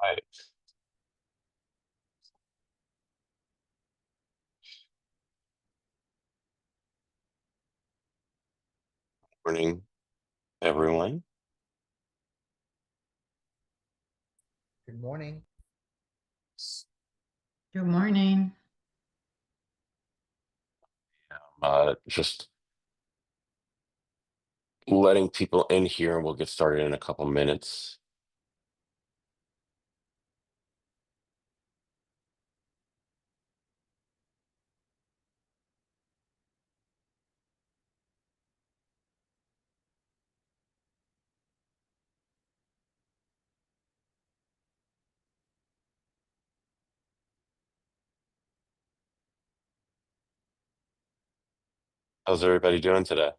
Right. Morning, everyone. Good morning. Good morning. Just letting people in here, and we'll get started in a couple minutes. How's everybody doing today?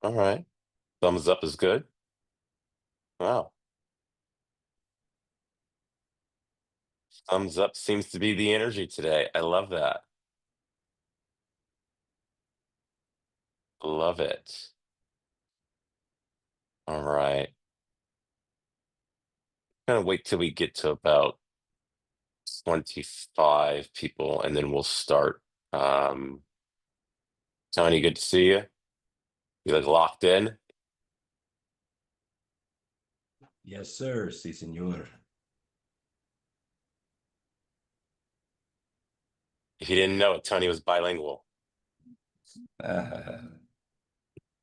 All right. Thumbs up is good. Wow. Thumbs up seems to be the energy today. I love that. Love it. All right. Gonna wait till we get to about 25 people, and then we'll start. Um, Tony, good to see you. You look locked in. Yes, sir. Sí, señor. If you didn't know it, Tony was bilingual. Uh,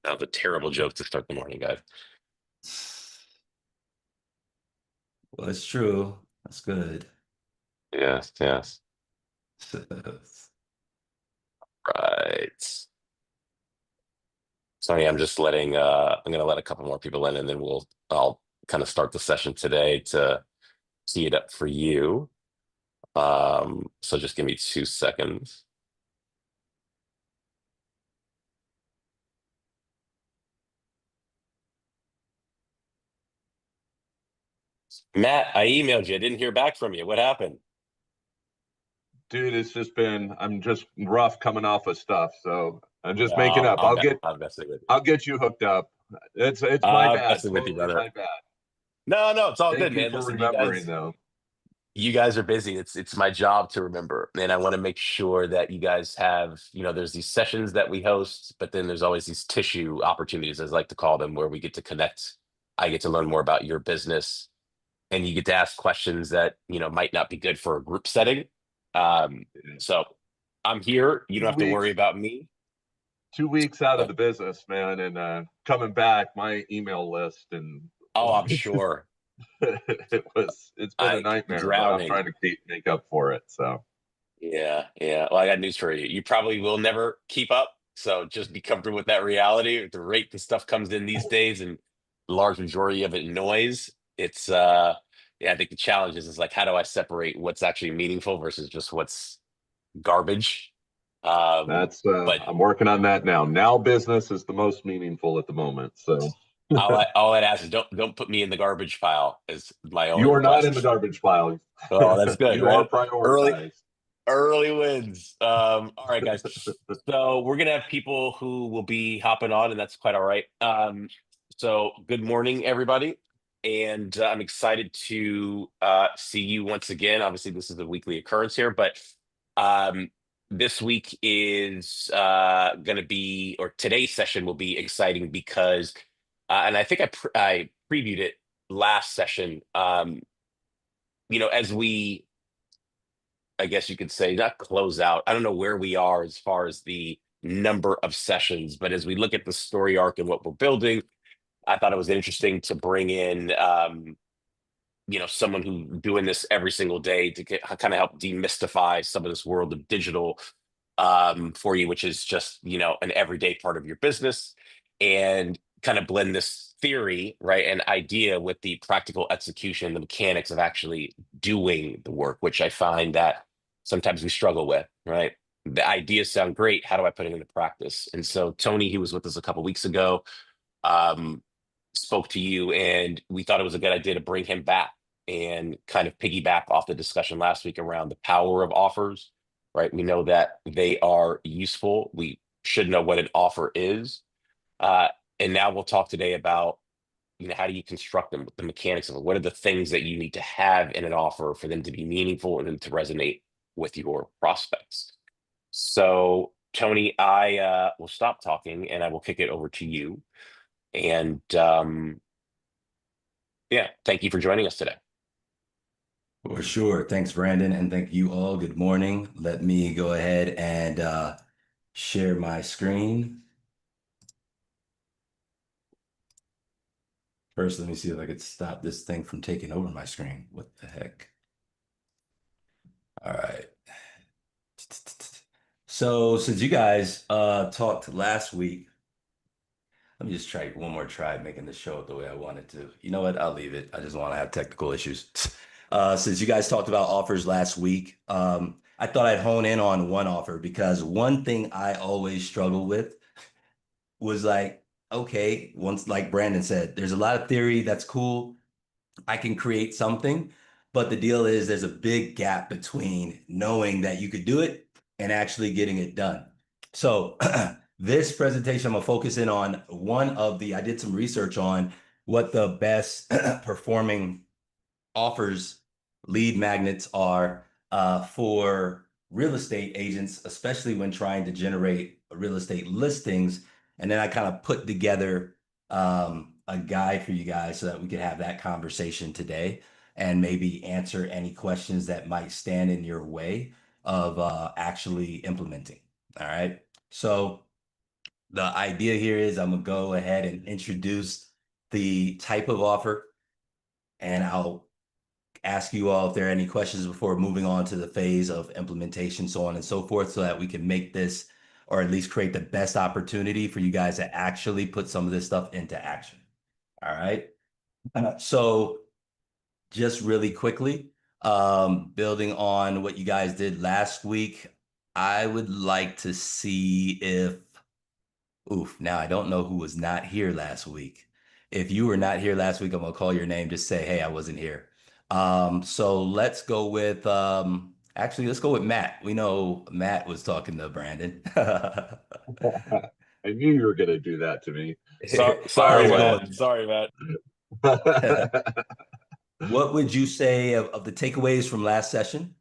That was a terrible joke to start the morning, guys. well, it's true. That's good. Yes, yes. Right. Sorry, I'm gonna let a couple more people in, and then I'll kind of start the session today to tee it up for you. So just give me 2 seconds. Matt, I emailed you. I didn't hear back from you. What happened? Dude, I'm just rough coming off of stuff, so I'm just making No, up. I'm messing with you. I'll get you hooked up. It's my I'm bad. messing with you, Totally brother. my bad. No, no, it's all good, Thank you man. for Listen, remembering though. you guys are busy. It's my job to remember, and I want to make sure that you guys have, there's these sessions that we host, but then there's always these tissue opportunities, as I like to call them, where we get to connect. I get to learn more about your business, and you get to ask questions that might not be good for a group setting. Um, so I'm here. You don't Two have to worry weeks, about me. 2 weeks out Uh, of the business, man, and coming back, my email list and Oh, I'm sure. it's been a I nightmare, but I'm drowning. trying to make up for it. So Yeah, yeah. Well, I got news for you. You probably will never keep up. So just be comfortable with that reality. At the rate the stuff comes in these days, and large majority of it noise, it's yeah, I think the challenge is like, how do I separate what's actually meaningful versus just what's garbage? that's But I'm working on that now. Now business is the most meaningful at the moment. So all I'd ask is don't put me in the garbage pile is my only you are not in the request. garbage pile. Oh, that's good, You are right? Early prioritized. Early wins. All right, guys. So we're gonna have people who will be hopping on, and that's quite all right. So good morning, everybody, and I'm excited to see you once again. Obviously, this is a weekly occurrence here, but um, this week is going to be, or today's session will be exciting because, and I think I previewed it last session. As we, I guess you could say, not close out. I don't know where we are as far as the number of sessions, but as we look at the story arc and what we're building, I thought it was interesting to bring in, someone who doing this every single day to kind of help demystify some of this world of digital for you, which is just, an everyday part of your business, and kind of blend this theory, right, and idea with the practical execution, the mechanics of actually doing the work, which I find that sometimes we struggle with, right? The ideas sound great. How do I put it into practice? And so Tony, he was with us a couple weeks ago, um, spoke to you, and we thought it was a good idea to bring him back and kind of piggyback off the discussion last week around the power of offers, right? We know that they are useful. We should know what an offer is. Uh, And now we'll talk today about, how do you construct them, the mechanics of it? What are the things that you need to have in an offer for them to be meaningful and then to resonate with your prospects? So, Tony, I will stop talking and I will kick it over to you. And yeah, thank you for joining us today. For sure. Thanks, Brandon, and thank you all. Good morning. Let me go ahead and share my screen. First, let me see if I could stop this thing from taking over my screen. What the heck? All right. So since you guys talked last week, let me just try one more try making the show the way I wanted to. You know what? I'll leave it. I just want to have technical issues. Since you guys talked about offers last week, I thought I'd hone in on one offer because one thing I always struggle with was like, okay, once like Brandon said, there's a lot of theory that's cool. I can create something, but the deal is there's a big gap between knowing that you could do it and actually getting it done. So this presentation, I'm gonna focus in on I did some research on what the best performing offers lead magnets are for real estate agents, especially when trying to generate real estate listings. And then I kind of put together a guide for you guys so that we could have that conversation today and maybe answer any questions that might stand in your way of actually implementing. All right. So the idea here is I'm gonna go ahead and introduce the type of offer, and I'll ask you all if there are any questions before moving on to the phase of implementation, so on and so forth, so that we can make this, or at least create the best opportunity for you guys to actually put some of this stuff into action. All right. So just really quickly, building on what you guys did last week, I would like to see if, oof, now I don't know who was not here last week. If you were not here last week, I'm gonna call your name, just say, hey, I wasn't here. So let's go with actually let's go with Matt. We know Matt was talking to Brandon. I knew you were going to do that to me. So, Fire sorry, How's it away. Matt. Sorry, Matt. going? What would you say of the takeaways from last session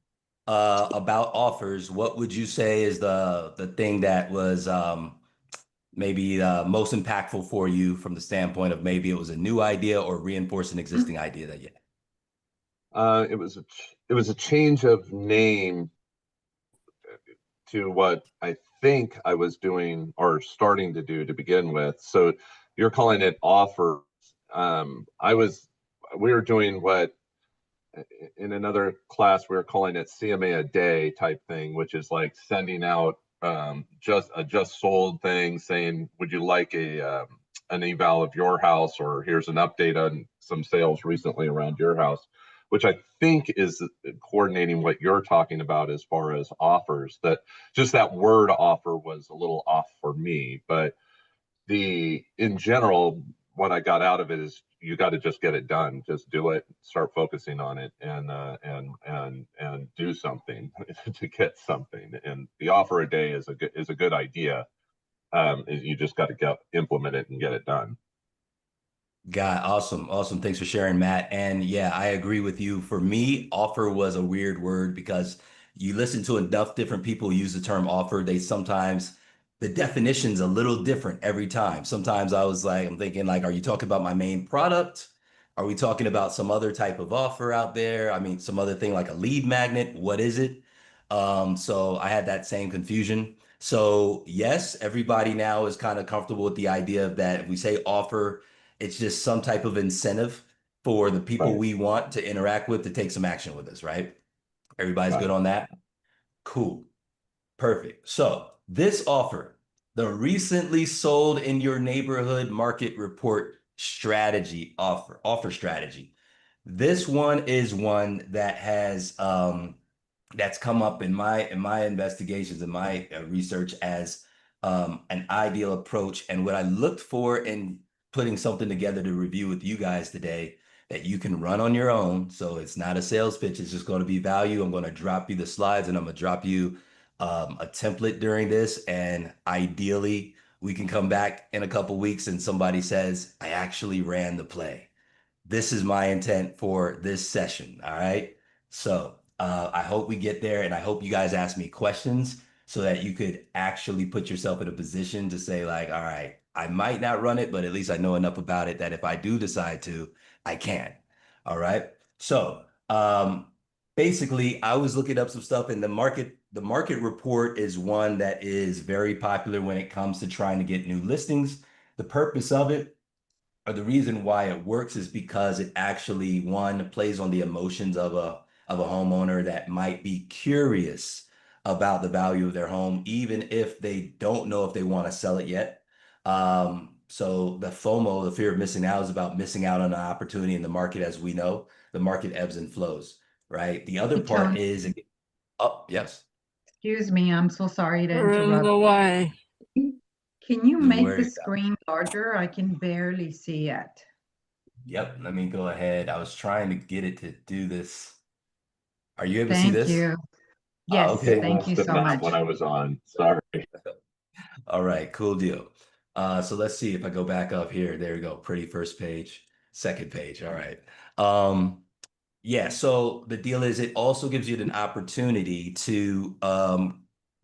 about offers? What would you say is the thing that was maybe most impactful for you from the standpoint of maybe it was a new idea or reinforce an existing idea that you had? It was a change of name to what I think I was doing or starting to do to begin with. So you're calling it offer. We were doing what in another class we were calling it CMA a day type thing, which is like sending out just sold thing, saying, would you like an eval of your house, or here's an update on some sales recently around your house, which I think is coordinating what you're talking about as far as offers. That just that word offer was a little off for me, but in general, what I got out of it is you got to just get it done. Just do it. Start focusing on it, and do something to get something. And the offer a day is a good idea. You just got to implement it and get it done. Awesome. Awesome. Thanks for sharing, Matt. And yeah, I agree with you. For me, offer was a weird word because you listen to enough different people use the term offer. The definition's a little different every time. Sometimes I'm thinking like, are you talking about my main product? Are we talking about some other type of offer out there? I mean, some other thing like a lead magnet. What is it? So I had that same confusion. So yes, everybody now is kind of comfortable with the idea of that if we say offer, it's just some type of incentive for the people Right. we want to interact with to take some action with us, right? Everybody's good Right. on that? Cool. Perfect. So this offer, the recently sold in your neighborhood market report strategy offer strategy. This one is one that has that's come up in my investigations and my research as an ideal approach. And what I looked for in putting something together to review with you guys today that you can run on your own. So it's not a sales pitch. It's just going to be value. I'm going to drop you the slides and I'm going to drop you a template during this. And ideally, We can come back in a couple weeks and somebody says, I actually ran the play. This is my intent for this session. All right. So I hope we get there, and I hope you guys ask me questions so that you could actually put yourself in a position to say, like, all right, I might not run it, but at least I know enough about it that if I do decide to, I can. All right. So basically, I was looking up some stuff, and the market report is one that is very popular when it comes to trying to get new listings. The purpose of it, or the reason why it works, is because it actually, one, plays on the emotions of a homeowner that might be curious about the value of their home, even if they don't know if they want to sell it yet. So the FOMO, the fear of missing out, is about missing out on an opportunity in the market. As we know, the market ebbs and flows, right? The other Hey, part Tony, is, oh, yes, excuse me, I'm so sorry to interrupt. Away. Can you no make the worries. screen larger? I can barely see it. Yep, let me go ahead. I was trying to get it to do this. Are you able to see Thank this? you. Oh, Yes, okay. It thank must you have so not much. when I was on. Sorry. All right, cool deal. So let's see if I go back up here. There we go. Pretty first page, second page. All right. Yeah, so the deal is it also gives you an opportunity to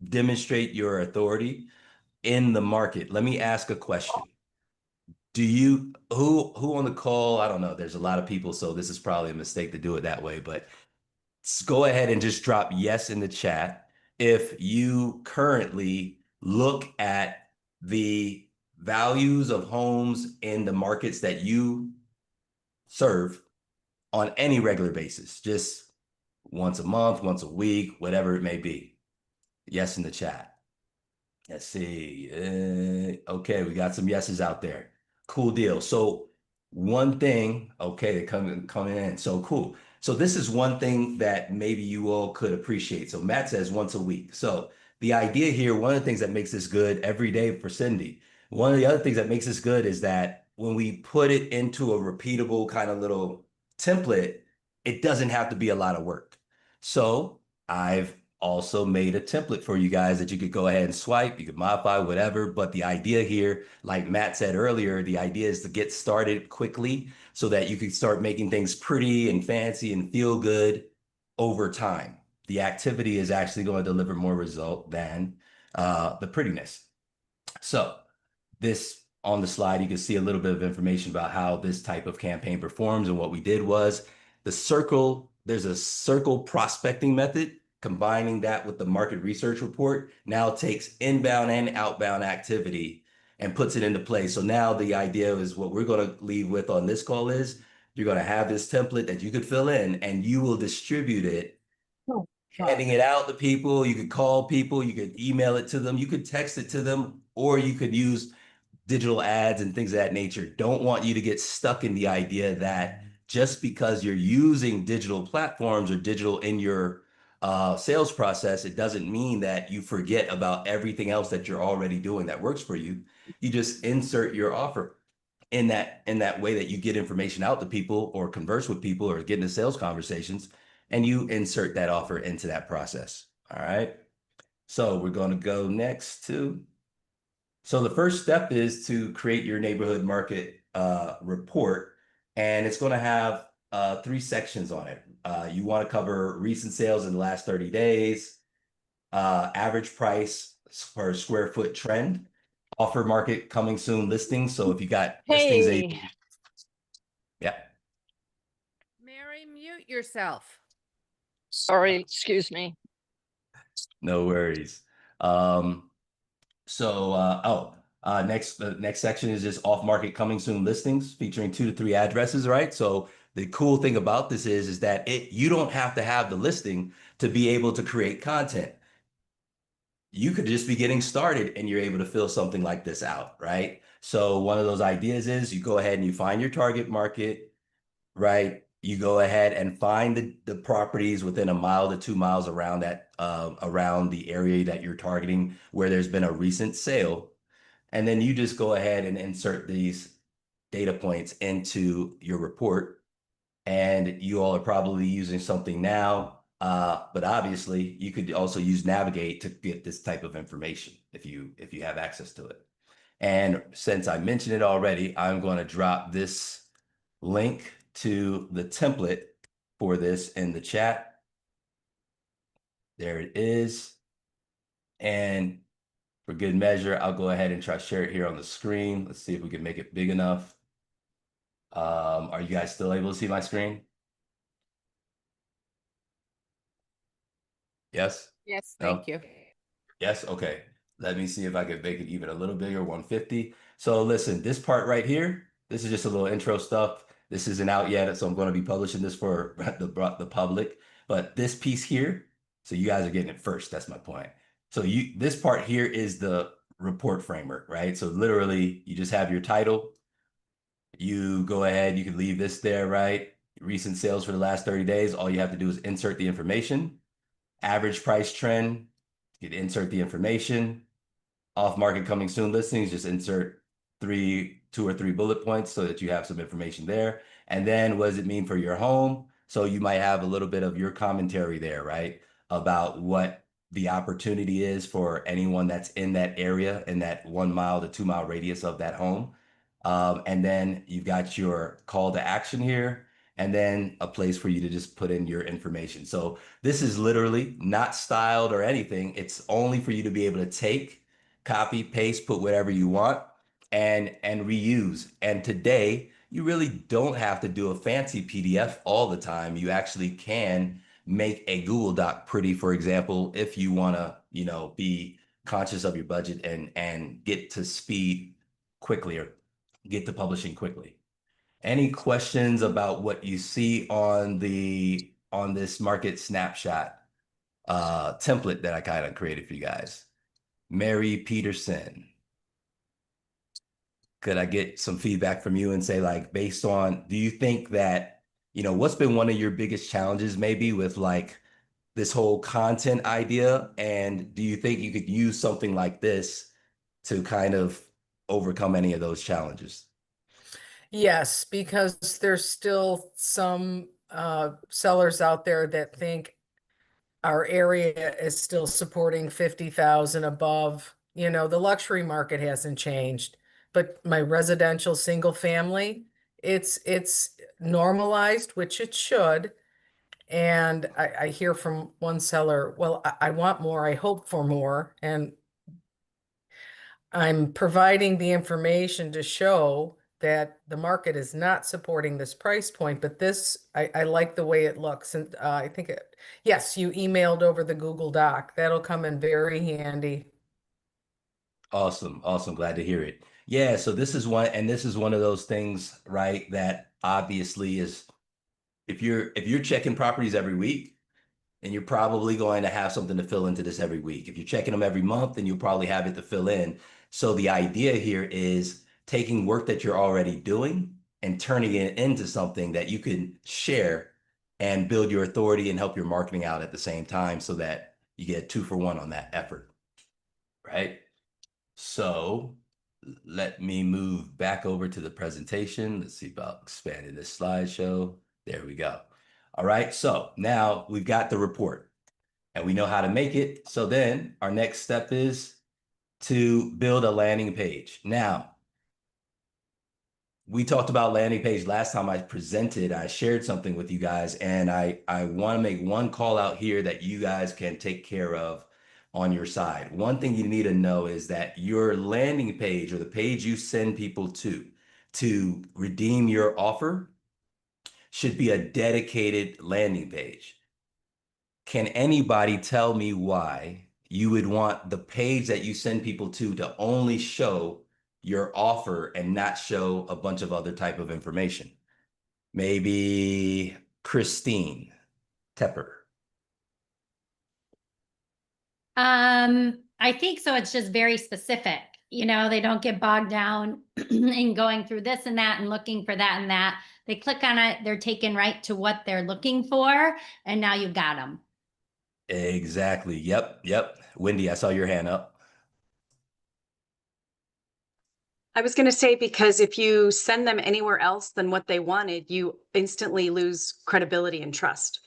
demonstrate your authority in the market. Let me ask a question. Do you who on the call? I don't know. There's a lot of people, so this is probably a mistake to do it that way, but go ahead and just drop yes in the chat if you currently look at the values of homes in the markets that you serve on any regular basis, just once a month, once a week, whatever it may be. Yes in the chat. Let's see. Okay, we got some yeses out there. Cool deal. So one thing, okay, they're coming in. So cool. So this is one thing that maybe you all could appreciate. So Matt says once a week. So the idea here, one of the things that makes this good every day for Cindy, one of the other things that makes this good is that when we put it into a repeatable kind of little template, it doesn't have to be a lot of work. So I've also made a template for you guys that you could go ahead and swipe, you could modify, whatever. But the idea here, like Matt said earlier, the idea is to get started quickly so that you can start making things pretty and fancy and feel good over time. The activity is actually going to deliver more result than the prettiness. So this on the slide, you can see a little bit of information about how this type of campaign performs. And what we did was there's a circle prospecting method. Combining that with the market research report now takes inbound and outbound activity and puts it into place. So now the idea is what we're going to leave with on this call is you're going to have this template that you could fill in and you will distribute it, handing it out to people. You could call people, you could email it to them, you could text it to them, or you could use digital ads and things of that nature. Don't want you to get stuck in the idea that just because you're using digital platforms or digital in your sales process, it doesn't mean that you forget about everything else that you're already doing that works for you. You just insert your offer in that way that you get information out to people or converse with people or get into sales conversations, and you insert that offer into that process. All right. So we're going to go next to. So the first step is to create your neighborhood market report, and it's going to have three sections on it. You want to cover recent sales in the last 30 days, average price per square foot trend, offer market coming soon listings. So if you got listings, Hey, yeah, Mary, mute yourself. Sorry, excuse me. no worries. So, the next section is just off-market coming soon listings featuring 2 to 3 addresses, right? So the cool thing about this is that you don't have to have the listing to be able to create content. You could just be getting started and you're able to fill something like this out, right? So one of those ideas is you go ahead and you find your target market, right? You go ahead and find the properties within a mile to 2 miles around around the area that you're targeting where there's been a recent sale. And then you just go ahead and insert these data points into your report. And you all are probably using something now, but obviously you could also use Navigate to get this type of information if you have access to it. And since I mentioned it already, I'm going to drop this link to the template for this in the chat. There it is. And for good measure, I'll go ahead and try to share it here on the screen. Let's see if we can make it big enough. Are you guys still able to see my screen? Yes? Yes, No? thank you. Yes? Okay. Let me see if I can make it even a little bigger, 150. So listen, this part right here, this is just a little intro stuff. This isn't out yet, so I'm going to be publishing this for the public. But this piece here, so you guys are getting it first. That's my point. So this part here is the report framework, right? So literally, you just have your title. You go ahead, you can leave this there, right? Recent sales for the last 30 days. All you have to do is insert the information. Average price trend, you can insert the information. Off market coming soon listings, just insert two or three bullet points so that you have some information there. And then what does it mean for your home? So you might have a little bit of your commentary there, right? About what the opportunity is for anyone that's in that area, in that 1 mile to 2 mile radius of that home. And then you've got your call to action here, and then a place for you to just put in your information. So this is literally not styled or anything. It's only for you to be able to take, copy, paste, put whatever you want, and reuse. And today, you really don't have to do a fancy PDF all the time. You actually can make a Google Doc pretty, for example, if you want to, be conscious of your budget and get to speed quickly or get to publishing quickly. Any questions about what you see on this market snapshot template that I kind of created for you guys? Mary Peterson. Could I get some feedback from you and say, like, based on, do you think that, what's been one of your biggest challenges maybe with like this whole content idea? And do you think you could use something like this to kind of overcome any of those challenges? Yes, because there's still some sellers out there that think our area is still supporting 50,000 above. The luxury market hasn't changed, but my residential single family, it's normalized, which it should. And I hear from one seller, well, I want more, I hope for more. And I'm providing the information to show that the market is not supporting this price point, but I like the way it looks. And I think yes, you emailed over the Google Doc. That'll come in very handy. Awesome. Awesome. Glad to hear it. Yeah. So this is one of those things, right? That obviously is, if you're checking properties every week, and you're probably going to have something to fill into this every week. If you're checking them every month, then you'll probably have it to fill in. So the idea here is taking work that you're already doing and turning it into something that you can share and build your authority and help your marketing out at the same time, so that you get 2-for-1 on that effort, right? So let me move back over to the presentation. Let's see about expanding this slideshow. There we go. All right, so now we've got the report and we know how to make it. So then our next step is to build a landing page. Now, we talked about landing page last time I presented. I shared something with you guys, and I want to make one call out here that you guys can take care of on your side. One thing you need to know is that your landing page, or the page you send people to redeem your offer, should be a dedicated landing page. Can anybody tell me why you would want the page that you send people to only show your offer and not show a bunch of other type of information? Maybe Christine Tepper. I think so. It's just very specific. They don't get bogged down in going through this and that and looking for that and that. They click on it, they're taken right to what they're looking for, and now you've got them. Exactly. Yep. Wendy, I saw your hand up. I was going to say, because if you send them anywhere else than what they wanted, you instantly lose credibility and trust.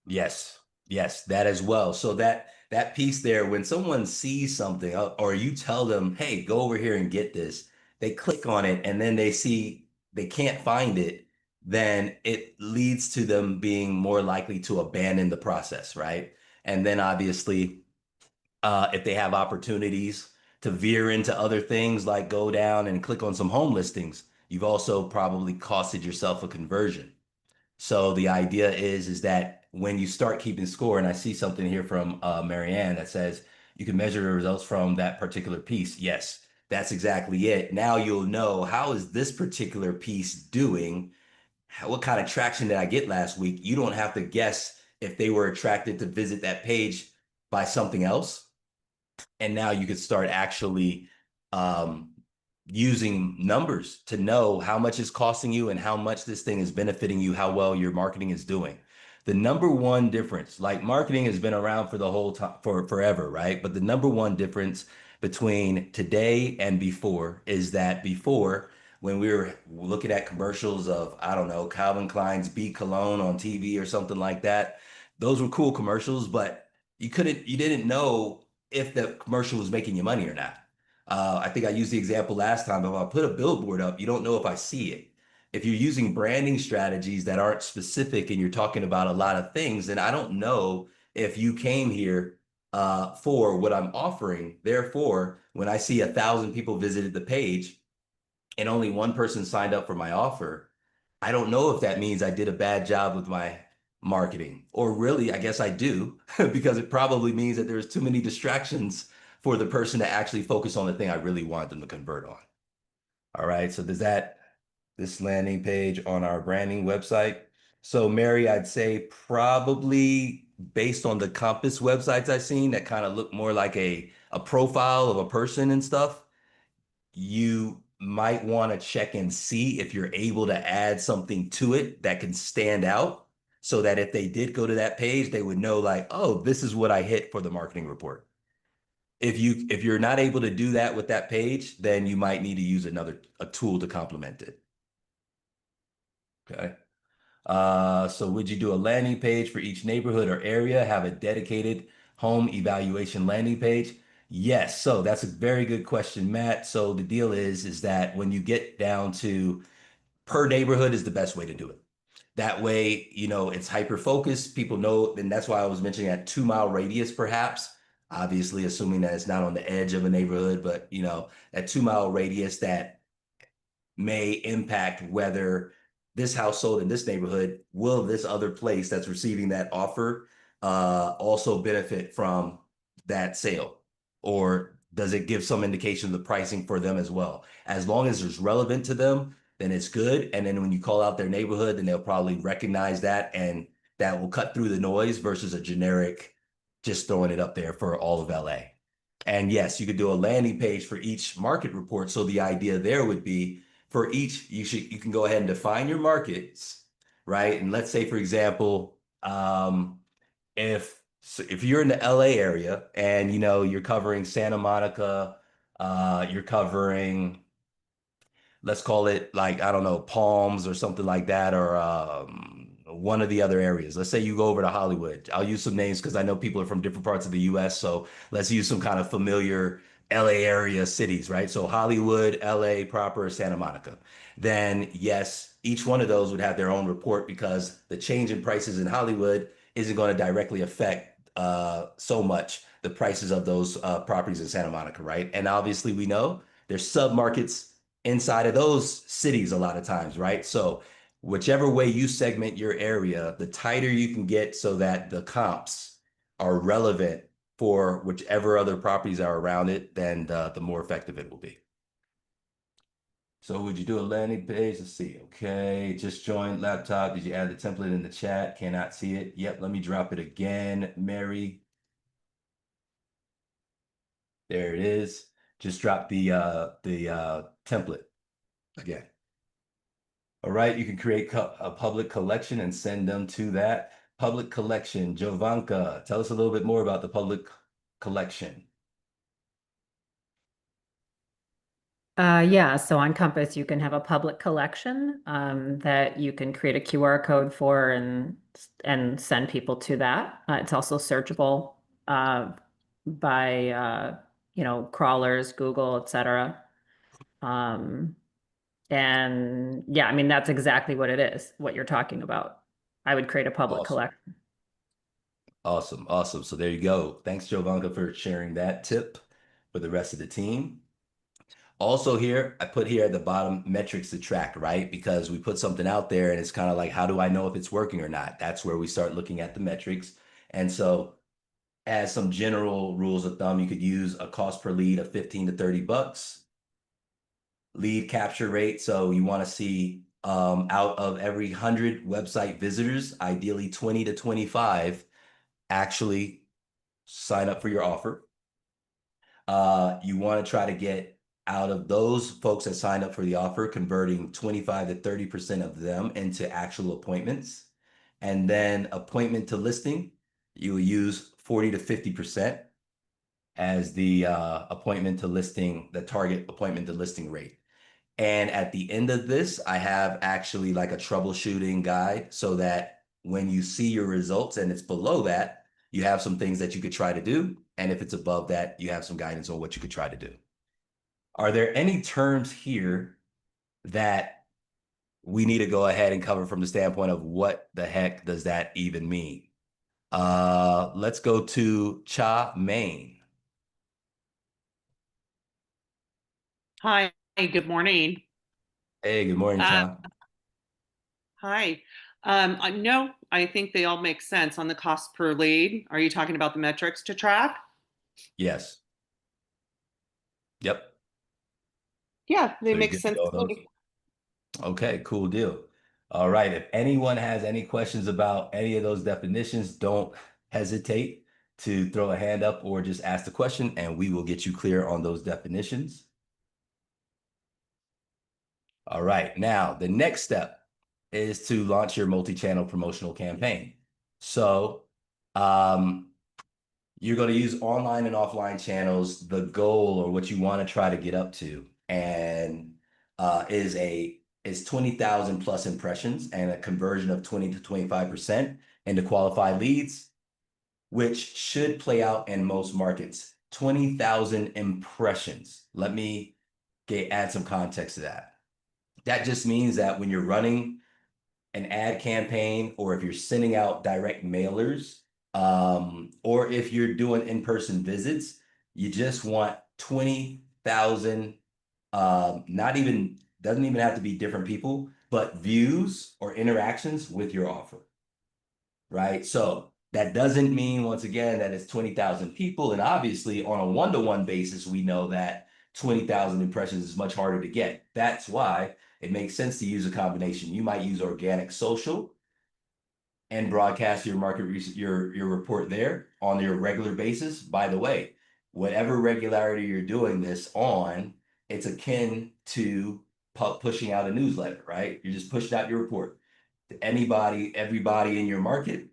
Yes, that as well. So that that piece there, when someone sees something or you tell them, hey, go over here and get this, they click on it and then they see they can't find it, then it leads to them being more likely to abandon the process, right? And then obviously, if they have opportunities to veer into other things like go down and click on some home listings, you've also probably costed yourself a conversion. So the idea is that when you start keeping score, and I see something here from Marianne that says you can measure the results from that particular piece. Yes, that's exactly it. Now you'll know, how is this particular piece doing? What kind of traction did I get last week? You don't have to guess if they were attracted to visit that page by something else. And now you could start actually um, using numbers to know how much it's costing you and how much this thing is benefiting you, how well your marketing is doing. The number one difference, like marketing has been around for the whole time, for forever, right? But the number one difference between today and before is that before, when we were looking at commercials of, I don't know, Calvin Klein's Be Cologne on TV or something like that, those were cool commercials, but you didn't know if the commercial was making you money or not. I think I used the example last time. If I put a billboard up, you don't know if I see it. If you're using branding strategies that aren't specific and you're talking about a lot of things, then I don't know if you came here for what I'm offering. Therefore, when I see 1,000 people visited the page and only one person signed up for my offer, I don't know if that means I did a bad job with my marketing. Or really, I guess I do, because it probably means that there's too many distractions for the person to actually focus on the thing I really want them to convert on. All right, so this landing page on our branding website. So Mary, I'd say probably based on the Compass websites I've seen that kind of look more like a profile of a person and stuff, you might want to check and see if you're able to add something to it that can stand out so that if they did go to that page, they would know like, oh, this is what I hit for the marketing report. If you're not able to do that with that page, then you might need to use a tool to complement it. Okay. So would you do a landing page for each neighborhood or area, have a dedicated home evaluation landing page? Yes. So that's a very good question, Matt. So the deal is that when you get down to per neighborhood is the best way to do it. That way, it's hyper focused. People know, and that's why I was mentioning that 2 mile radius, perhaps, obviously assuming that it's not on the edge of a neighborhood, but that 2 mile radius that may impact whether this household in this neighborhood will this other place that's receiving that offer also benefit from that sale, or does it give some indication of the pricing for them as well? As long as it's relevant to them, then it's good. And then when you call out their neighborhood, then they'll probably recognize that, and that will cut through the noise versus a generic just throwing it up there for all of LA. And yes, you could do a landing page for each market report. So the idea there would be for each, you can go ahead and define your markets, right? And let's say, for example, if you're in the LA area and you're covering Santa Monica, you're covering, let's call it like, I don't know, Palms or something like that, or one of the other areas. Let's say you go over to Hollywood. I'll use some names because I know people are from different parts of the US. So let's use some kind of familiar LA area cities, right? So Hollywood, LA proper, Santa Monica. Then yes, each one of those would have their own report because the change in prices in Hollywood isn't going to directly affect so much the prices of those properties in Santa Monica, right? And obviously we know there's sub-markets inside of those cities a lot of times, right? So whichever way you segment your area, the tighter you can get so that the comps are relevant for whichever other properties are around it, then the more effective it will be. So would you do a landing page? Let's see. Okay, just joined laptop. Did you add the template in the chat? Cannot see it. Yep, let me drop it again, Mary. There it is. Just drop the template again. All right, you can create a public collection and send them to that public collection. Jovanka, tell us a little bit more about the public collection. Yeah, so on Compass, you can have a public collection that you can create a QR code for and send people to that. It's also searchable by crawlers, Google, etc. And yeah, I mean, that's exactly what it is, what you're talking about. I would create a public Awesome. collection. Awesome. Awesome. So there you go. Thanks, Jovanka, for sharing that tip for the rest of the team. Also here, I put here at the bottom metrics to track, right? Because we put something out there and it's kind of like, how do I know if it's working or not? That's where we start looking at the metrics. And so as some general rules of thumb, you could use a cost per lead of 15 to 30 bucks. Lead capture rate. So you want to see out of every 100 website visitors, ideally 20 to 25 actually sign up for your offer. You want to try to get out of those folks that signed up for the offer, converting 25 to 30% of them into actual appointments. And then appointment to listing, you will use 40 to 50% as the appointment to listing, the target appointment to listing rate. And at the end of this, I have actually like a troubleshooting guide so that when you see your results and it's below that, you have some things that you could try to do. And if it's above that, you have some guidance on what you could try to do. Are there any terms here that we need to go ahead and cover from the standpoint of what the heck does that even mean? Let's go to Cha Main. Hi, good morning. Hey, good morning, Cha. Hi. No, I think they all make sense on the cost per lead. Are you talking about the metrics to track? Yes. Yep. Yeah, they So you're make good to sense go to on those? me. Okay, cool deal. All right. If anyone has any questions about any of those definitions, don't hesitate to throw a hand up or just ask the question and we will get you clear on those definitions. All right. Now, the next step is to launch your multi-channel promotional campaign. So, you're going to use online and offline channels. The goal or what you want to try to get up to and is 20,000 plus impressions and a conversion of 20 to 25% into qualified leads, which should play out in most markets. 20,000 impressions. Let me add some context to that. That just means that when you're running an ad campaign or if you're sending out direct mailers, or if you're doing in-person visits, you just want 20,000, doesn't even have to be different people, but views or interactions with your offer, right? So that doesn't mean, once again, that it's 20,000 people. And obviously on a one-to-one basis, we know that 20,000 impressions is much harder to get. That's why it makes sense to use a combination. You might use organic social and broadcast your market research, your report there on your regular basis. By the way, whatever regularity you're doing this on, it's akin to pushing out a newsletter, right? You're just pushing out your report to anybody, everybody in your market.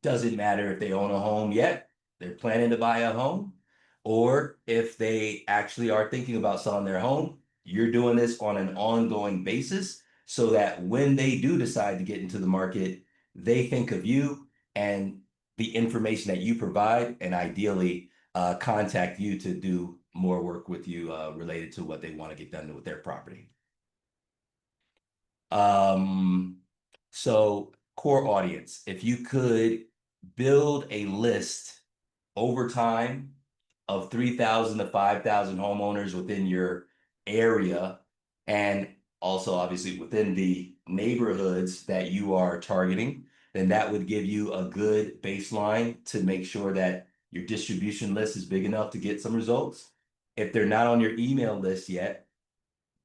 Doesn't matter if they own a home yet, they're planning to buy a home, or if they actually are thinking about selling their home. You're doing this on an ongoing basis so that when they do decide to get into the market, they think of you and the information that you provide, and ideally contact you to do more work with you related to what they want to get done with their property. So core audience, if you could build a list over time of 3,000 to 5,000 homeowners within your area, and also obviously within the neighborhoods that you are targeting, then that would give you a good baseline to make sure that your distribution list is big enough to get some results. If they're not on your email list yet,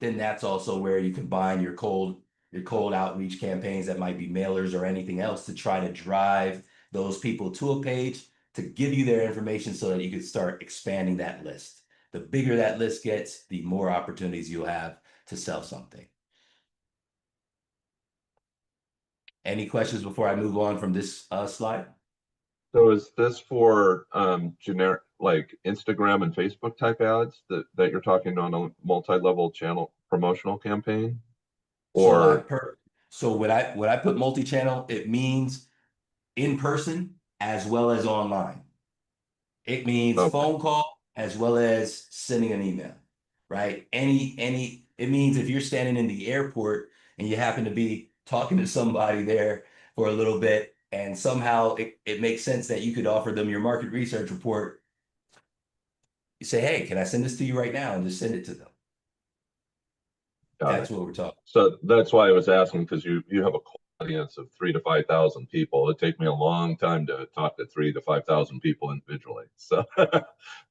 then that's also where you combine your cold outreach campaigns that might be mailers or anything else to try to drive those people to a page to give you their information so that you can start expanding that list. The bigger that list gets, the more opportunities you'll have to sell something. Any questions before I move on from this slide? So is this for generic, like Instagram and Facebook type ads that you're talking on a multi-level channel promotional campaign? Or So when I put multi-channel, it means in person as well as online. It means Okay. phone call as well as sending an email, right? It means if you're standing in the airport and you happen to be talking to somebody there for a little bit, and somehow it makes sense that you could offer them your market research report. You say, hey, can I send this to you right now? And just send it to them. Got That's it. what we're talking. So that's why I was asking, because you have a audience of 3,000 to 5,000 people. It'd take me a long time to talk to 3,000 to 5,000 people individually. So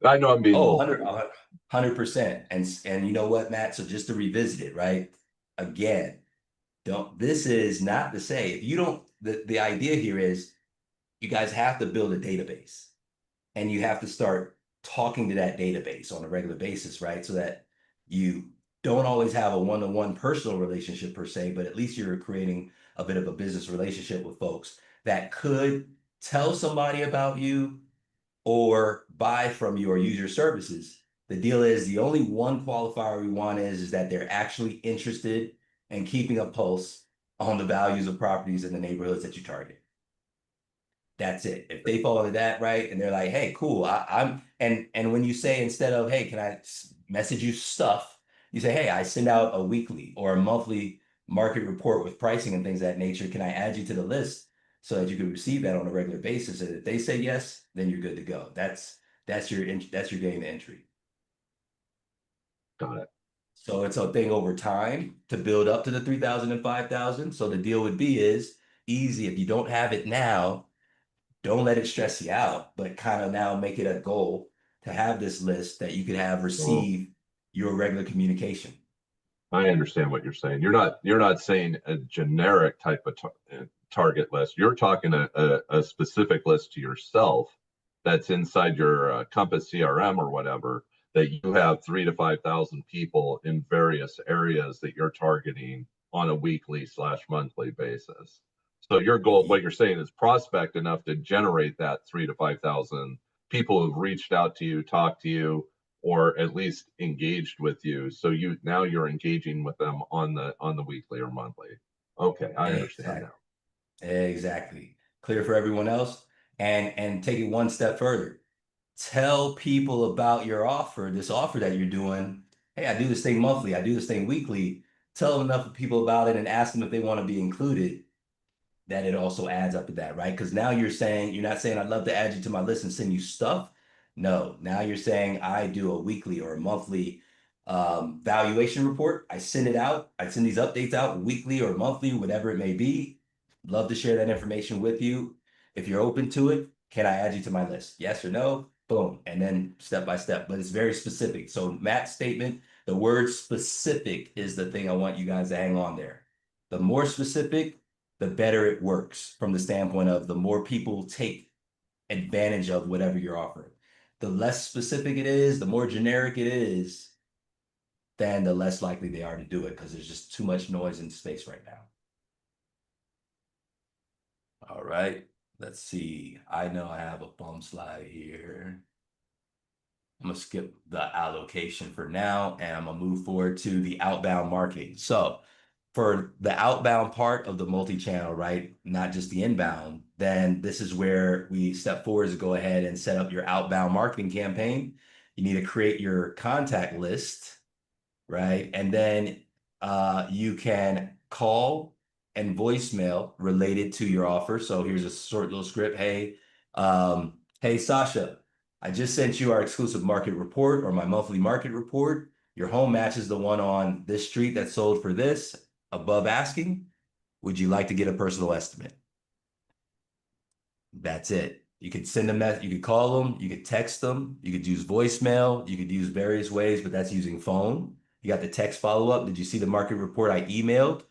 I know I'm being a Oh, little 100%. And you know what, Matt? So just to revisit it, right? Again, this is not to say if you don't, the idea here is you guys have to build a database and you have to start talking to that database on a regular basis, right? So that you don't always have a one-to-one personal relationship per se, but at least you're creating a bit of a business relationship with folks that could tell somebody about you or buy from you or use your services. The deal is the only one qualifier we want is that they're actually interested in keeping a pulse on the values of properties in the neighborhoods that you target. That's it. If they fall into that, right, and they're like, "Hey, cool, I'm," and when you say instead of, "Hey, can I message you stuff?" You say, "Hey, I send out a weekly or a monthly market report with pricing and things of that nature. Can I add you to the list so that you can receive that on a regular basis?" And if they say yes, then you're good to go. That's your gain to entry. got it. So it's a thing over time to build up to the 3,000 and 5,000. So the deal would be is easy. If you don't have it now, don't let it stress you out, but kind of now make it a goal to have this list that you could have Well, receive your regular communication. I understand what you're saying. You're not saying a generic type of target list. You're talking a specific list to yourself that's inside your Compass CRM or whatever, that you have 3,000 to 5,000 people in various areas that you're targeting on a weekly / monthly basis. So your goal, what you're saying, is prospect enough to generate that 3,000 to 5,000 people who've reached out to you, talked to you, or at least engaged with you. So you're engaging with them on the weekly or monthly. Okay, I understand Exactly. now. Exactly. Clear for everyone else. And take it one step further. Tell people about your offer, this offer that you're doing. Hey, I do this thing monthly, I do this thing weekly. Tell enough people about it and ask them if they want to be included, that it also adds up to that, right? Because now you're not saying I'd love to add you to my list and send you stuff. No, now you're saying I do a weekly or a monthly valuation report. I send it out. I send these updates out weekly or monthly, whatever it may be. Love to share that information with you. If you're open to it, can I add you to my list? Yes or no? Boom. And then step by step, but it's very specific. So Matt's statement, the word specific is the thing I want you guys to hang on there. The more specific, the better it works from the standpoint of the more people take advantage of whatever you're offering. The less specific it is, the more generic it is, then the less likely they are to do it because there's just too much noise in space right now. All right, let's see. I know I have a bum slide here. I'm gonna skip the allocation for now and I'm gonna move forward to the outbound marketing. So for the outbound part of the multi-channel, right? Not just the inbound, then this is where we step forward to go ahead and set up your outbound marketing campaign. You need to create your contact list, right? And then you can call and voicemail related to your offer. So here's a short little script. Hey, Sasha, I just sent you our exclusive market report or my monthly market report. Your home matches the one on this street that sold for this above asking. Would you like to get a personal estimate? That's it. You could send them that, you could call them, you could text them, you could use voicemail, you could use various ways, but that's using phone. You got the text follow-up. Did you see the market report I emailed?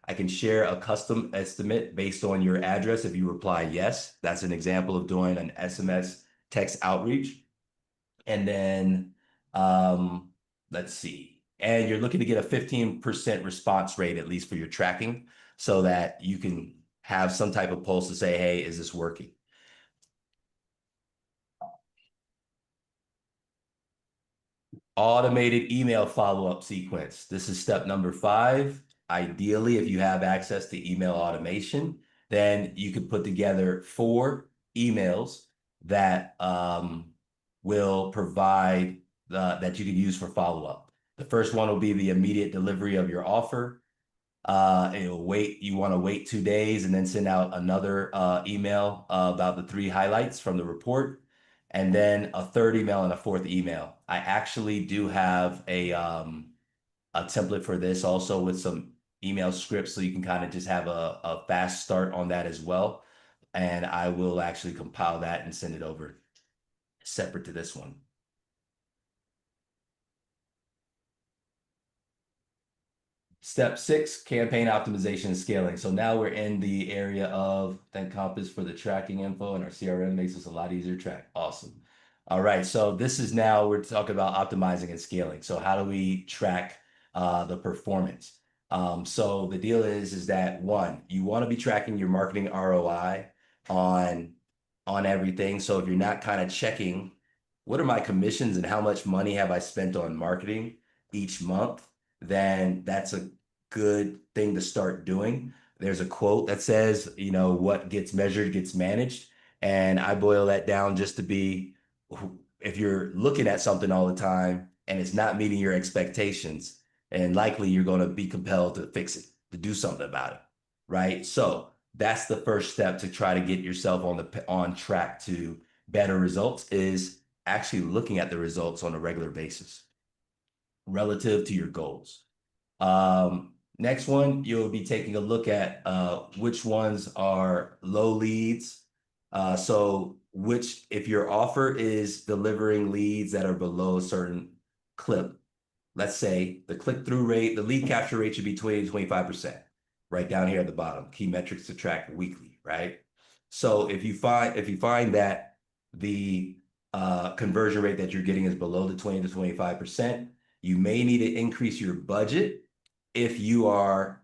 I can share a custom estimate based on your address if you reply yes. That's an example of doing an SMS text outreach. And then let's see. And you're looking to get a 15% response rate, at least for your tracking, so that you can have some type of pulse to say, hey, is this working? Automated email follow-up sequence. This is step number 5. Ideally, if you have access to email automation, then you could put together 4 emails that will provide that you can use for follow-up. The first one will be the immediate delivery of your offer. You want to wait 2 days and then send out another email about the 3 highlights from the report, and then a third email and a fourth email. I actually do have a template for this also with some email scripts, so you can kind of just have a fast start on that as well. And I will actually compile that and send it over separate to this one. Step 6, campaign optimization and scaling. So now we're in the area of thank Compass for the tracking info, and our CRM makes us a lot easier to track. Awesome. All right, so this is now we're talking about optimizing and scaling. So how do we track the performance? So the deal is that one, you want to be tracking your marketing ROI on everything. So if you're not kind of checking what are my commissions and how much money have I spent on marketing each month, then that's a good thing to start doing. There's a quote that says, what gets measured gets managed. And I boil that down just to be, if you're looking at something all the time and it's not meeting your expectations, and likely you're going to be compelled to fix it, to do something about it, right? So that's the first step to try to get yourself on track to better results, is actually looking at the results on a regular basis relative to your goals. Next one, you'll be taking a look at which ones are low leads. So if your offer is delivering leads that are below a certain clip, let's say the click-through rate, the lead capture rate should be 20 to 25%, right down here at the bottom, key metrics to track weekly, right? So if you find that the conversion rate that you're getting is below the 20 to 25%, you may need to increase your budget if you are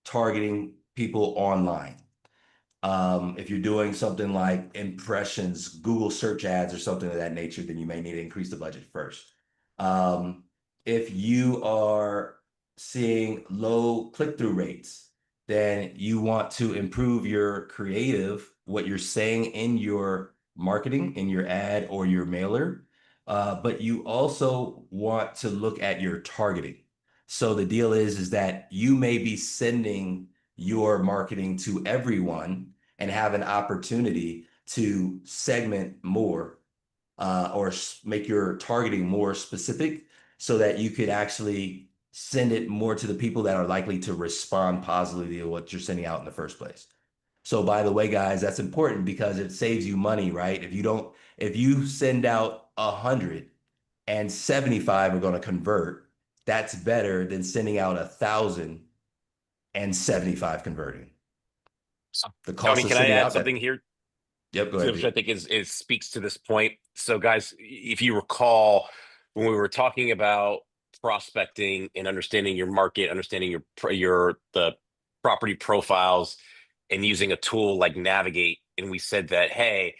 targeting people online. If you're doing something like impressions, Google search ads, or something of that nature, then you may need to increase the budget first. If you are seeing low click-through rates, then you want to improve your creative, what you're saying in your marketing, in your ad or your mailer. But you also want to look at your targeting. So the deal is that you may be sending your marketing to everyone and have an opportunity to segment more or make your targeting more specific, so that you could actually send it more to the people that are likely to respond positively to what you're sending out in the first place. So by the way, guys, that's important because it saves you money, right? If you send out 100 and 75 are going to convert, that's better than sending out 1,000 and 75 converting. The cost Tony, of can I sending add out something here? Yep, go ahead, Which I Pete. think is speaks to this point. So, guys, if you recall, when we were talking about prospecting and understanding your market, understanding the property profiles, and using a tool like Navigate, and we said that, hey,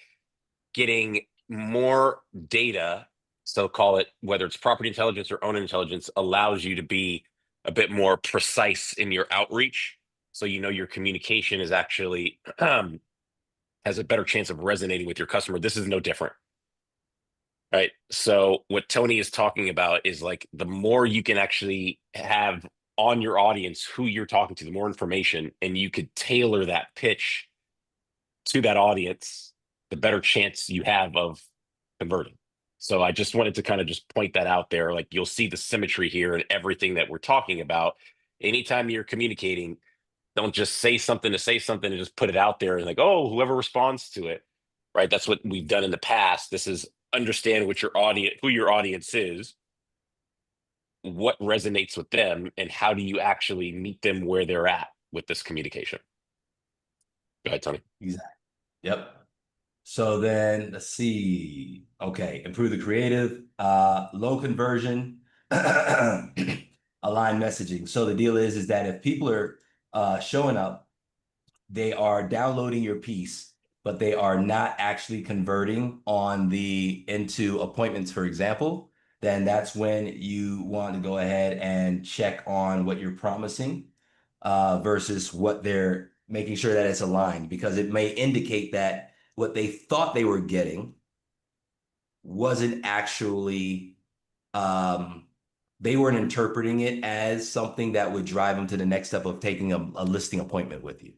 getting more data, so call it whether it's property intelligence or own intelligence, allows you to be a bit more precise in your outreach. So your communication is actually has a better chance of resonating with your customer. This is no different. Right. So what Tony is talking about is like the more you can actually have on your audience who you're talking to, the more information, and you could tailor that pitch to that audience, the better chance you have of converting. So I just wanted to kind of just point that out there. Like you'll see the symmetry here and everything that we're talking about. Anytime you're communicating, don't just say something to say something and just put it out there and like, oh, whoever responds to it, right? That's what we've done in the past. This is understand what who your audience is, what resonates with them, and how do you actually meet them where they're at with this communication. Go ahead, Tony. Exactly. Yep. So then let's see. Okay, improve the creative, low conversion, align messaging. So the deal is that if people are showing up, they are downloading your piece, but they are not actually converting into appointments, for example, then that's when you want to go ahead and check on what you're promising versus what they're making sure that it's aligned, because it may indicate that what they thought they were getting wasn't actually they weren't interpreting it as something that would drive them to the next step of taking a listing appointment with you.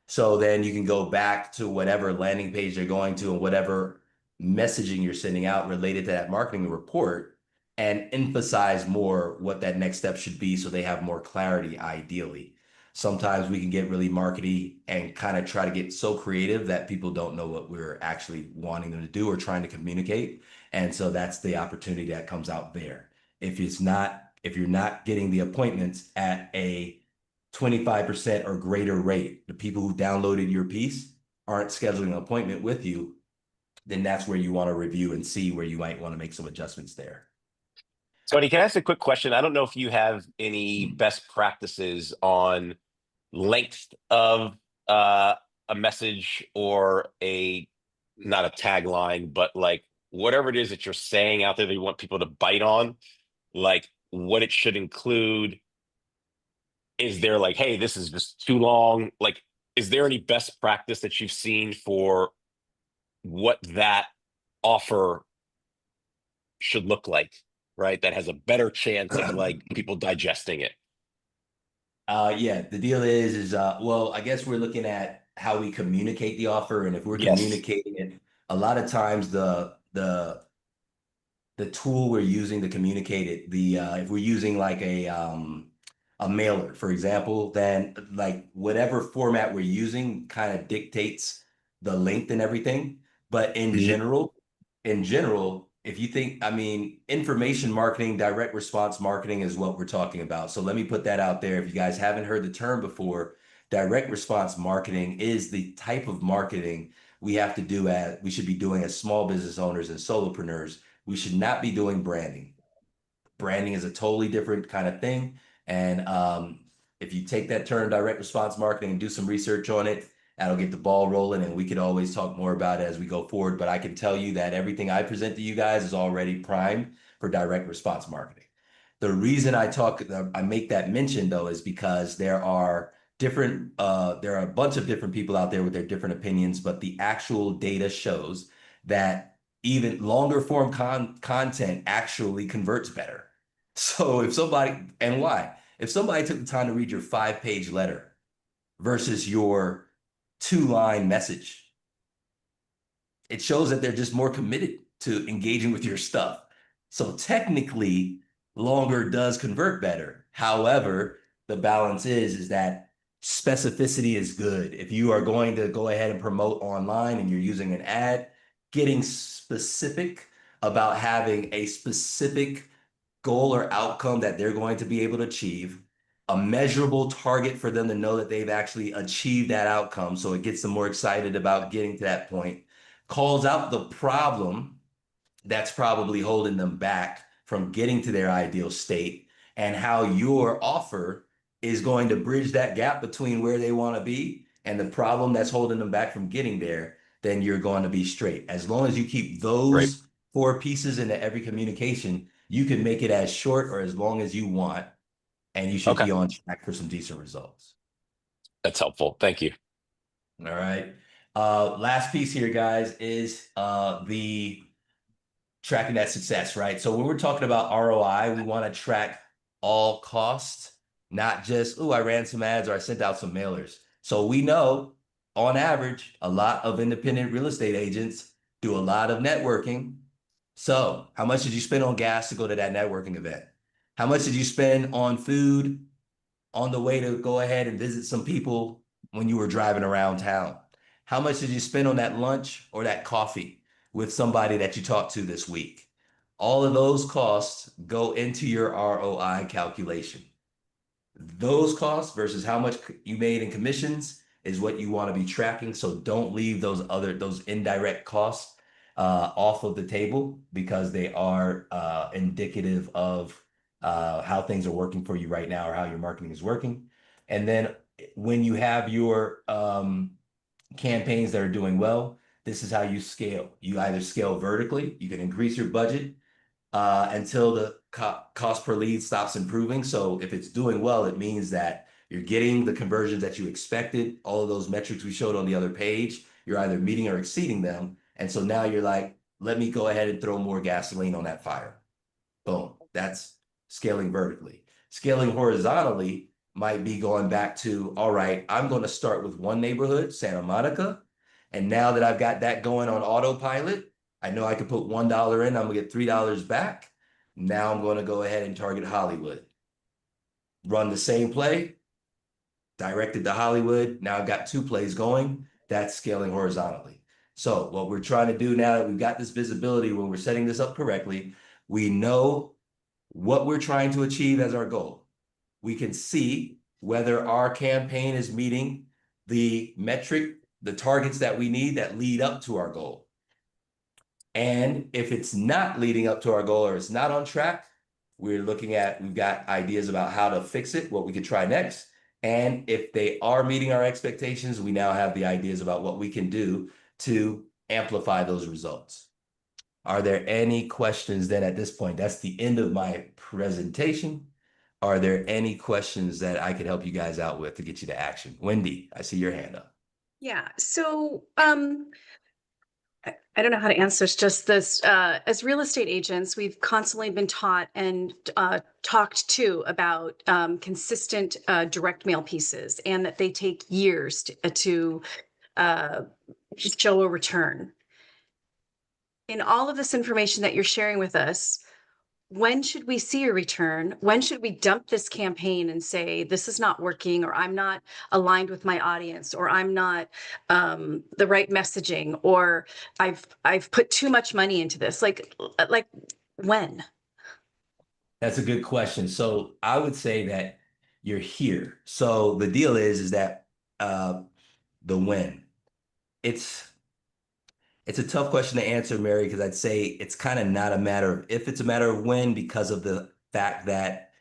So then you can go back to whatever landing page they're going to and whatever messaging you're sending out related to that marketing report and emphasize more what that next step should be so they have more clarity, ideally. Sometimes we can get really markety and kind of try to get so creative that people don't know what we're actually wanting them to do or trying to communicate. And so that's the opportunity that comes out there. If you're not getting the appointments at a 25% or greater rate, the people who downloaded your piece aren't scheduling an appointment with you, then that's where you want to review and see where you might want to make some adjustments there. Tony, can I ask a quick question? I don't know if you have any best practices on length of a message or not a tagline, but like whatever it is that you're saying out there that you want people to bite on, like what it should include. Is there like, hey, this is just too long? Like, is there any best practice that you've seen for what that offer should look like, right? That has a better chance of like people digesting it. Yeah, the deal is well, I guess we're looking at how we communicate the offer, and if we're Yes. communicating it, a lot of times the tool we're using to communicate it, if we're using like a mailer, for example, then like whatever format we're using kind of dictates the length and everything. But in general, if you think, I mean, information marketing, direct response marketing is what we're talking about. So let me put that out there. If you guys haven't heard the term before, direct response marketing is the type of marketing we have to do we should be doing as small business owners and solopreneurs. We should not be doing branding. Branding is a totally different kind of thing. And if you take that term direct response marketing and do some research on it, that'll get the ball rolling, and we could always talk more about it as we go forward. But I can tell you that everything I present to you guys is already primed for direct response marketing. The reason I make that mention though is because there are a bunch of different people out there with their different opinions, but the actual data shows that even longer form content actually converts better. So if somebody took the time to read your 5-page letter versus your 2-line message, it shows that they're just more committed to engaging with your stuff. So technically, longer does convert better. However, the balance is that specificity is good. If you are going to go ahead and promote online and you're using an ad, getting specific about having a specific goal or outcome that they're going to be able to achieve, a measurable target for them to know that they've actually achieved that outcome, so it gets them more excited about getting to that point, calls out the problem that's probably holding them back from getting to their ideal state, and how your offer is going to bridge that gap between where they want to be and the problem that's holding them back from getting there, then you're going to be straight. As long as you keep those 4 pieces into every communication, you can make it as short or as long as you want, and you should be on track for some decent results. That's helpful. Thank you. All right. Last piece here, guys, is the tracking that success, right? So when we're talking about ROI, we want to track all costs, not just, oh, I ran some ads or I sent out some mailers. So we know on average, a lot of independent real estate agents do a lot of networking. So how much did you spend on gas to go to that networking event? How much did you spend on food on the way to go ahead and visit some people when you were driving around town? How much did you spend on that lunch or that coffee with somebody that you talked to this week? All of those costs go into your ROI calculation. Those costs versus how much you made in commissions is what you want to be tracking. So don't leave those indirect costs off of the table, because they are indicative of how things are working for you right now or how your marketing is working. And then when you have your campaigns that are doing well, this is how you scale. You either scale vertically, you can increase your budget until the cost per lead stops improving. So if it's doing well, it means that you're getting the conversions that you expected. All of those metrics we showed on the other page, you're either meeting or exceeding them. And so now you're like, let me go ahead and throw more gasoline on that fire. Boom. That's scaling vertically. Scaling horizontally might be going back to, all right, I'm going to start with one neighborhood, Santa Monica. And now that I've got that going on autopilot, I know I can put $1 in, I'm gonna get $3 back. Now I'm going to go ahead and target Hollywood. Run the same play, directed to Hollywood. Now I've got 2 plays going. That's scaling horizontally. So what we're trying to do now that we've got this visibility, when we're setting this up correctly, we know what we're trying to achieve as our goal. We can see whether our campaign is meeting the metric, the targets that we need that lead up to our goal. And if it's not leading up to our goal or it's not on track, we've got ideas about how to fix it, what we could try next. And if they are meeting our expectations, we now have the ideas about what we can do to amplify those results. Are there any questions then at this point? That's the end of my presentation. Are there any questions that I could help you guys out with to get you to action? Wendy, I see your hand up. Yeah, so I don't know how to answer this, just this, as real estate agents, we've constantly been taught and talked to about consistent direct mail pieces, and that they take years to show a return. In all of this information that you're sharing with us, when should we see a return? When should we dump this campaign and say, this is not working, or I'm not aligned with my audience, or I'm not the right messaging, or I've put too much money into this? Like when? That's a good question. So I would say that you're here. So the deal is that the when. It's a tough question to answer, Mary, because I'd say it's kind of not a matter of if, it's a matter of when, because of the fact that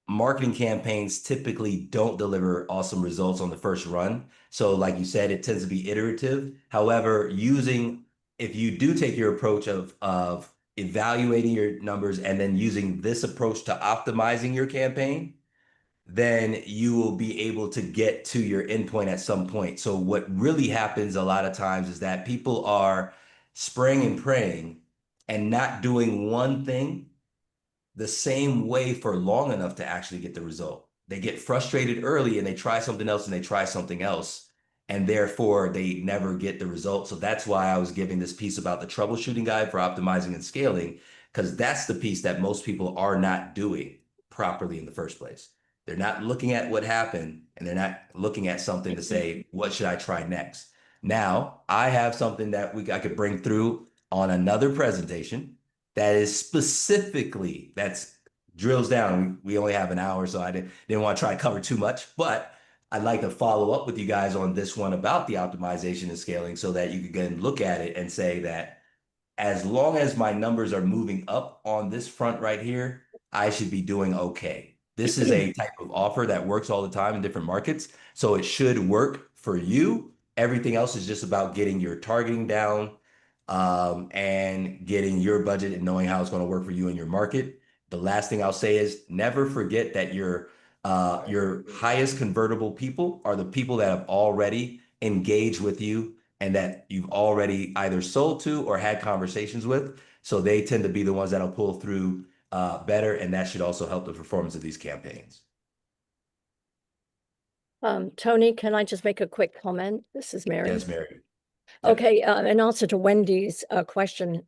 marketing campaigns typically don't deliver awesome results on the first run. So like you said, it tends to be iterative. However, if you do take your approach of evaluating your numbers and then using this approach to optimizing your campaign, then you will be able to get to your endpoint at some point. So what really happens a lot of times is that people are spraying and praying and not doing one thing the same way for long enough to actually get the result. They get frustrated early and they try something else and they try something else, and therefore they never get the result. So that's why I was giving this piece about the troubleshooting guide for optimizing and scaling, because that's the piece that most people are not doing properly in the first place. They're not looking at what happened, and they're not looking at something to say, what should I try next? Now, I have something that I could bring through on another presentation that is specifically, that's drills down. We only have an hour, so I didn't want to try to cover too much, but I'd like to follow up with you guys on this one about the optimization and scaling, so that you can look at it and say that as long as my numbers are moving up on this front right here, I should be doing okay. This is a type of offer that works all the time in different markets, so it should work for you. Everything else is just about getting your targeting down, and getting your budget and knowing how it's going to work for you in your market. The last thing I'll say is never forget that your highest convertible people are the people that have already engaged with you and that you've already either sold to or had conversations with. So they tend to be the ones that'll pull through better, and that should also help the performance of these campaigns. Tony, can I just make a quick comment? This is Mary. Yes, Mary. Okay, in answer to Wendy's question,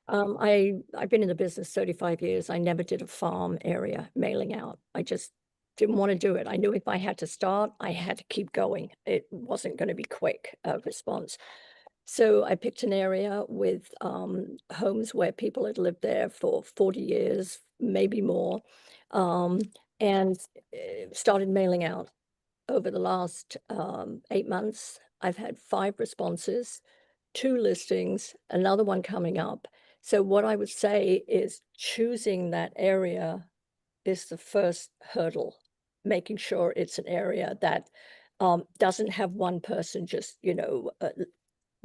I've been in the business 35 years. I never did a farm area mailing out. I just didn't want to do it. I knew if I had to start, I had to keep going. It wasn't going to be quick response. So I picked an area with homes where people had lived there for 40 years, maybe more, and started mailing out. Over the last 8 months, I've had 5 responses, 2 listings, another one coming up. So what I would say is choosing that area is the first hurdle, making sure it's an area that doesn't have one person just,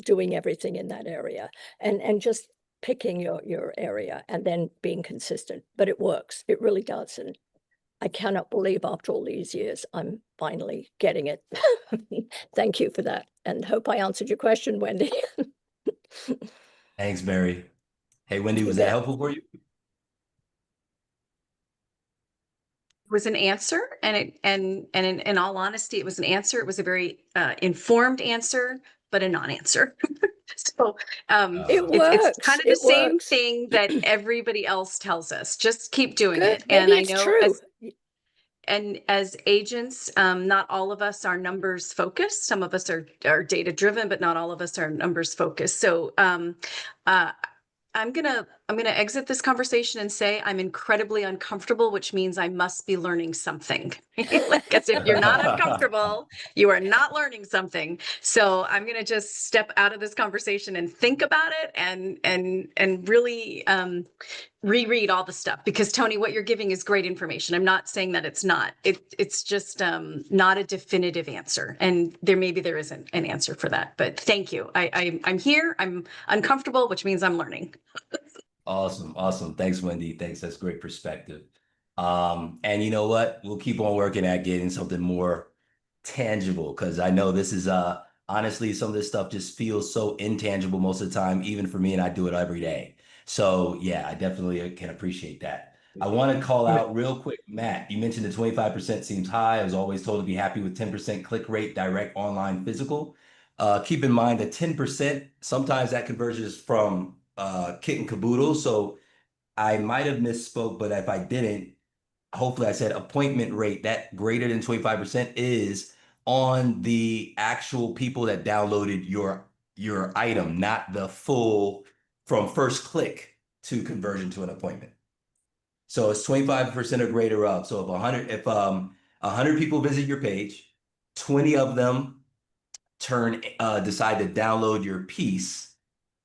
doing everything in that area, and just picking your area and then being consistent. But it works. It really does. And I cannot believe after all these years, I'm finally getting it. Thank you for that. And hope I answered your question, Wendy. Thanks, Mary. Hey, Wendy, You was that bet. helpful for you? Was an answer, and in all honesty, it was an answer. It was a very informed answer, but a non-answer. So It it's kind works. of the It same works. thing that everybody else tells us. Just keep doing Good. it. Maybe And I it's know true. as agents, not all of us are numbers focused. Some of us are data driven, but not all of us are numbers focused. So I'm gonna exit this conversation and say I'm incredibly uncomfortable, which means I must be learning something. Like, as if you're not uncomfortable, you are not learning something. So I'm gonna just step out of this conversation and think about it and really reread all the stuff, because Tony, what you're giving is great information. I'm not saying that it's not. It's just not a definitive answer, and there isn't an answer for that. But thank you. I'm here. I'm uncomfortable, which means I'm learning. Awesome. Awesome. Thanks, Wendy. Thanks. That's great perspective. And you know what? We'll keep on working at getting something more tangible, because I know this is honestly, some of this stuff just feels so intangible most of the time, even for me, and I do it every day. So yeah, I definitely can appreciate that. I want to call out real quick, Matt. You mentioned the 25% seems high. I was always told to be happy with 10% click rate, direct online physical. Keep in mind that 10%, sometimes that conversion is from kit and caboodle. So I might have misspoke, but if I didn't, hopefully I said appointment rate, that greater than 25% is on the actual people that downloaded your item, not the full from first click to conversion to an appointment. So it's 25% or greater of. So if 100 people visit your page, 20 of them decide to download your piece,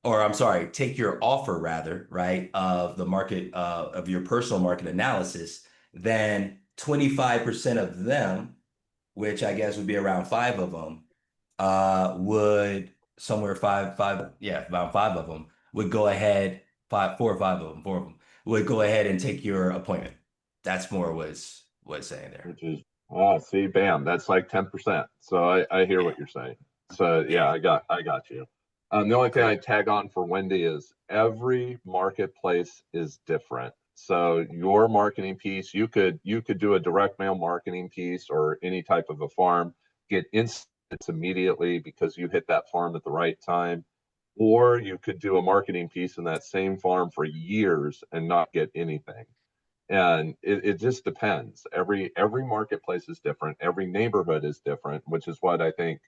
or I'm sorry, take your offer rather, right, of the market of your personal market analysis, then 25% of them, which I guess would be around five of them, would somewhere about five of them would go ahead, four or five of them, four of them would go ahead and take your appointment. That's more what's saying there. Which is, see, bam, that's like 10%. So I hear what you're saying. So yeah, I got you. The only thing I tag on for Wendy is every marketplace is different. So your marketing piece, you could do a direct mail marketing piece or any type of a farm, get insights immediately because you hit that farm at the right time. Or you could do a marketing piece in that same farm for years and not get anything. And it just depends. Every marketplace is different. Every neighborhood is different, which is what I think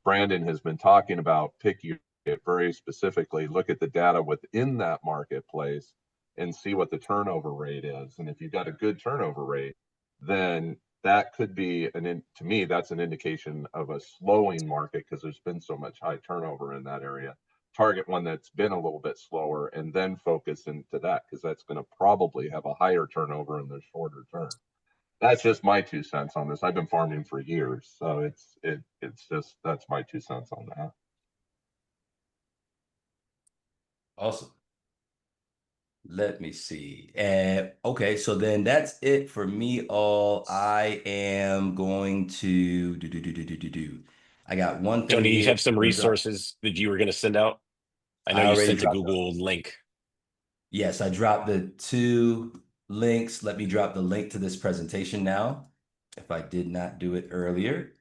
Brandon has been talking about. Pick your market very specifically, look at the data within that marketplace and see what the turnover rate is. And if you've got a good turnover rate, then that could be to me, that's an indication of a slowing market because there's been so much high turnover in that area. Target one that's been a little bit slower and then focus into that, because that's going to probably have a higher turnover in the shorter term. That's just my 2 cents on this. I've been farming for years, so it's just, that's my 2 cents on that. Awesome. Let me see. And okay, so then that's it for me. All I am going to do. I got one thing Tony, you here. have some resources that you were going to send out. I know I you already sent a dropped them. Google link. Yes, I dropped the 2 links. Let me drop the link to this presentation now, if I did not do it earlier.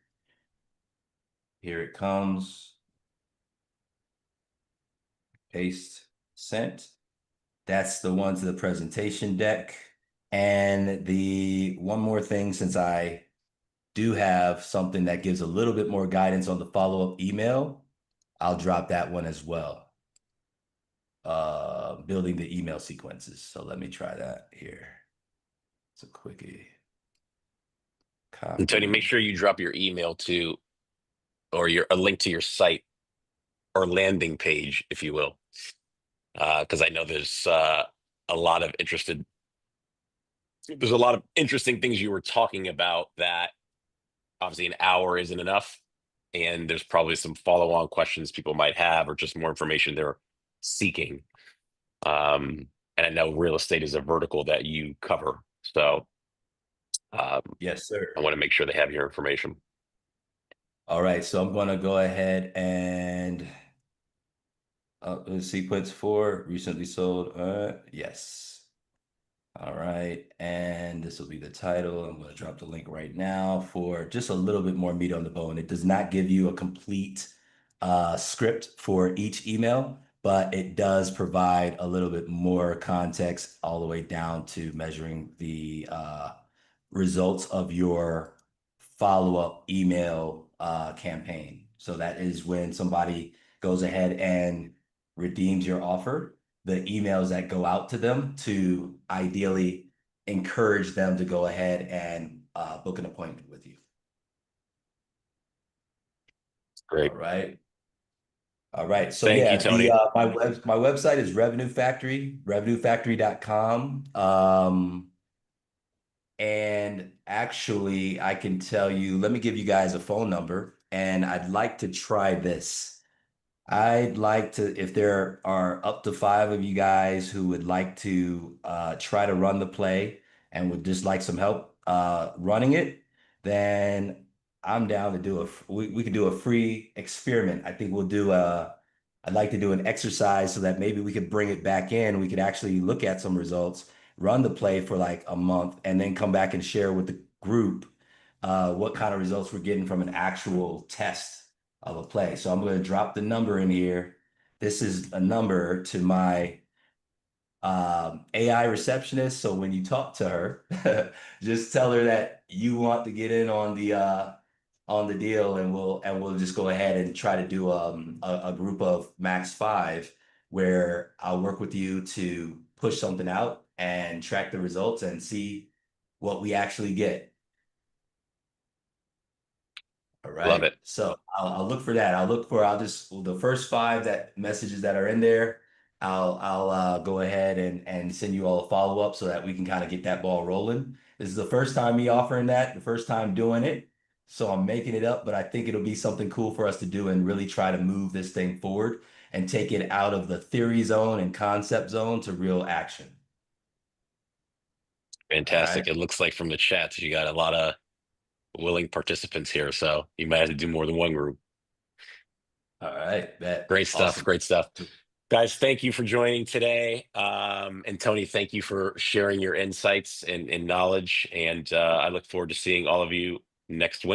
Here it comes. Paste, sent. That's the one to the presentation deck. And the one more thing, since I do have something that gives a little bit more guidance on the follow-up email, I'll drop that one as well. Building the email sequences. So let me try that here. It's a quickie. And Tony, make Copy. sure you drop your email to, or a link to your site or landing page, if you will. Because I know there's a lot of interesting things you were talking about that obviously an hour isn't enough. And there's probably some follow-on questions people might have, or just more information they're seeking. And I know real estate is a vertical that you cover. So yes, sir. I want to make sure they have your information. All right, so I'm going to go ahead and sequence 4 recently sold. Yes. All right, and this will be the title. I'm going to drop the link right now for just a little bit more meat on the bone. It does not give you a complete script for each email, but it does provide a little bit more context all the way down to measuring the results of your follow-up email campaign. So that is when somebody goes ahead and redeems your offer, the emails that go out to them to ideally encourage them to go ahead and book an appointment with you. Great. All right. All right. So Thank yeah, you, Tony. my website is Revenue Factory, revenuefactory.com. And actually, I can tell you, let me give you guys a phone number, and I'd like to try this. I'd like to, if there are up to 5 of you guys who would like to try to run the play and would just like some help running it, then I'm down to do we could do a free experiment. I think I'd like to do an exercise so that maybe we could bring it back in. We could actually look at some results, run the play for like a month, and then come back and share with the group what kind of results we're getting from an actual test of a play. So I'm going to drop the number in here. This is a number to my AI receptionist. So when you talk to her, just tell her that you want to get in on the deal, and we'll just go ahead and try to do a group of max 5 where I'll work with you to push something out and track the results and see what we actually get. All right. Love it. So I'll look for that. I'll just the first 5 messages that are in there. I'll go ahead and send you all a follow-up so that we can kind of get that ball rolling. This is the first time me offering that, the first time doing it. So I'm making it up, but I think it'll be something cool for us to do and really try to move this thing forward and take it out of the theory zone and concept zone to real action. Fantastic. All It looks like from the chats you got a lot of willing participants here, so you might have to do more than one group. right. Great stuff. Awesome. Great stuff. Guys, thank you for joining today. And Tony, thank you for sharing your insights and knowledge. And I look forward to seeing all of you next Wednesday.